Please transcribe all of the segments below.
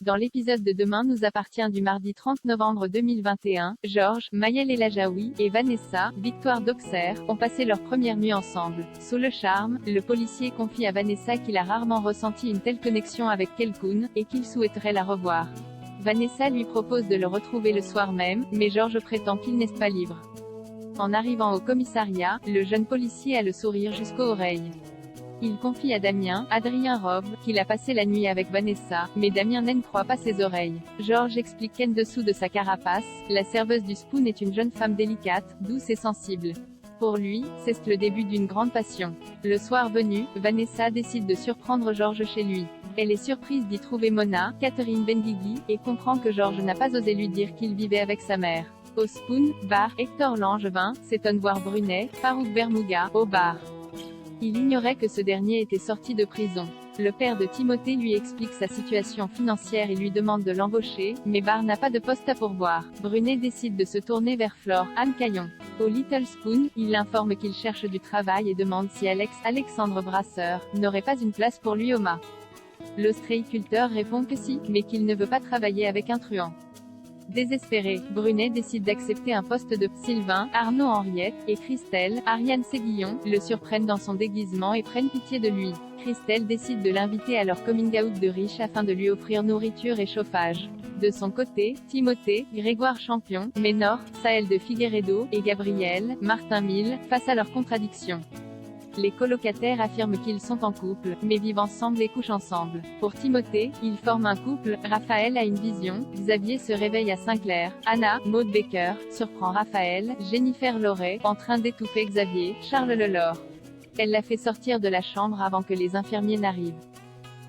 Dans l'épisode de Demain nous appartient du mardi 30 novembre 2021, Georges, Maëlle Elajaoui, et Vanessa, Victoire d'Auxerre, ont passé leur première nuit ensemble. Sous le charme, le policier confie à Vanessa qu'il a rarement ressenti une telle connexion avec quelqu'un, et qu'il souhaiterait la revoir. Vanessa lui propose de le retrouver le soir même, mais Georges prétend qu'il n'est pas libre. En arrivant au commissariat, le jeune policier a le sourire jusqu'aux oreilles. Il confie à Damien, Adrien Robe, qu'il a passé la nuit avec Vanessa, mais Damien n'en croit pas ses oreilles. Georges explique qu'en dessous de sa carapace, la serveuse du Spoon est une jeune femme délicate, douce et sensible. Pour lui, c'est le début d'une grande passion. Le soir venu, Vanessa décide de surprendre Georges chez lui. Elle est surprise d'y trouver Mona, Catherine Benguigui, et comprend que Georges n'a pas osé lui dire qu'il vivait avec sa mère. Au Spoon, bar, Hector Langevin s'étonne voir Brunet, Farouk Bermouga, au bar. Il ignorait que ce dernier était sorti de prison. Le père de Timothée lui explique sa situation financière et lui demande de l'embaucher, mais Bar n'a pas de poste à pourvoir. Brunet décide de se tourner vers Flore, Anne Caillon. Au Little Spoon, il l'informe qu'il cherche du travail et demande si Alexandre Brasseur n'aurait pas une place pour lui au mât. L'ostréiculteur répond que si, mais qu'il ne veut pas travailler avec un truand. Désespéré, Brunet décide d'accepter un poste de Sylvain, Arnaud Henriette, et Christelle, Ariane Séguillon, le surprennent dans son déguisement et prennent pitié de lui. Christelle décide de l'inviter à leur coming out de riche afin de lui offrir nourriture et chauffage. De son côté, Timothée, Grégoire Champion, Ménor, Saël de Figueredo, et Gabriel, Martin Mille, face à leurs contradictions. Les colocataires affirment qu'ils sont en couple, mais vivent ensemble et couchent ensemble. Pour Timothée, ils forment un couple, Raphaël a une vision, Xavier se réveille à Saint-Clair, Anna, Maud Baker, surprend Raphaël, Jennifer Loret, en train d'étouffer Xavier, Charles Lelore. Elle l'a fait sortir de la chambre avant que les infirmiers n'arrivent.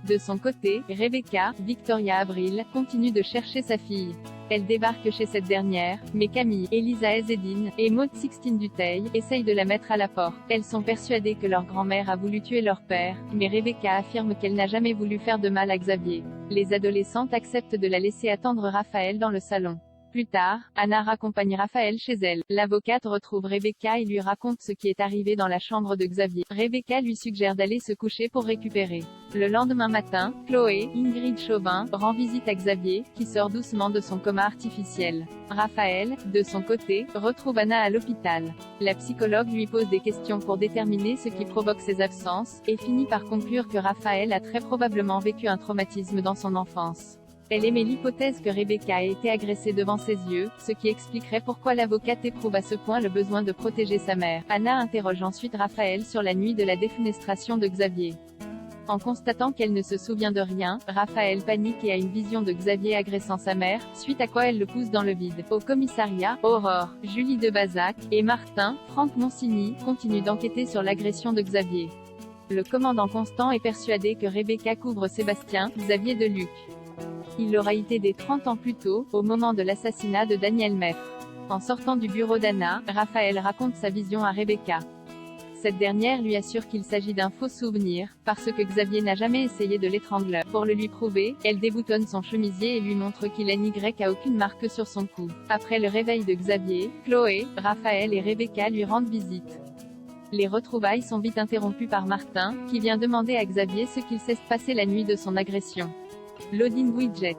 De son côté, Rebecca, Victoria Abril, continue de chercher sa fille. Elle débarque chez cette dernière, mais Camille, Elisa Ezedine, et Maud Sixtine Dutheil, essayent de la mettre à la porte. Elles sont persuadées que leur grand-mère a voulu tuer leur père, mais Rebecca affirme qu'elle n'a jamais voulu faire de mal à Xavier. Les adolescentes acceptent de la laisser attendre Raphaël dans le salon. Plus tard, Anna raccompagne Raphaël chez elle. L'avocate retrouve Rebecca et lui raconte ce qui est arrivé dans la chambre de Xavier. Rebecca lui suggère d'aller se coucher pour récupérer. Le lendemain matin, Chloé, Ingrid Chauvin, rend visite à Xavier, qui sort doucement de son coma artificiel. Raphaël, de son côté, retrouve Anna à l'hôpital. La psychologue lui pose des questions pour déterminer ce qui provoque ses absences, et finit par conclure que Raphaël a très probablement vécu un traumatisme dans son enfance. Elle émet l'hypothèse que Rebecca a été agressée devant ses yeux, ce qui expliquerait pourquoi l'avocate éprouve à ce point le besoin de protéger sa mère. Anna interroge ensuite Raphaël sur la nuit de la défenestration de Xavier. En constatant qu'elle ne se souvient de rien, Raphaël panique et a une vision de Xavier agressant sa mère, suite à quoi elle le pousse dans le vide. Au commissariat, Aurore, Julie Debazac, et Martin, Franck Monsigny, continuent d'enquêter sur l'agression de Xavier. Le commandant Constant est persuadé que Rebecca couvre Sébastien, Xavier de Luc. Il aura été des 30 ans plus tôt, au moment de l'assassinat de Daniel Meffre. En sortant du bureau d'Anna, Raphaël raconte sa vision à Rebecca. Cette dernière lui assure qu'il s'agit d'un faux souvenir, parce que Xavier n'a jamais essayé de l'étrangler. Pour le lui prouver, elle déboutonne son chemisier et lui montre qu'il a aucune marque sur son cou. Après le réveil de Xavier, Chloé, Raphaël et Rebecca lui rendent visite. Les retrouvailles sont vite interrompues par Martin, qui vient demander à Xavier ce qu'il s'est passé la nuit de son agression. Loading widget.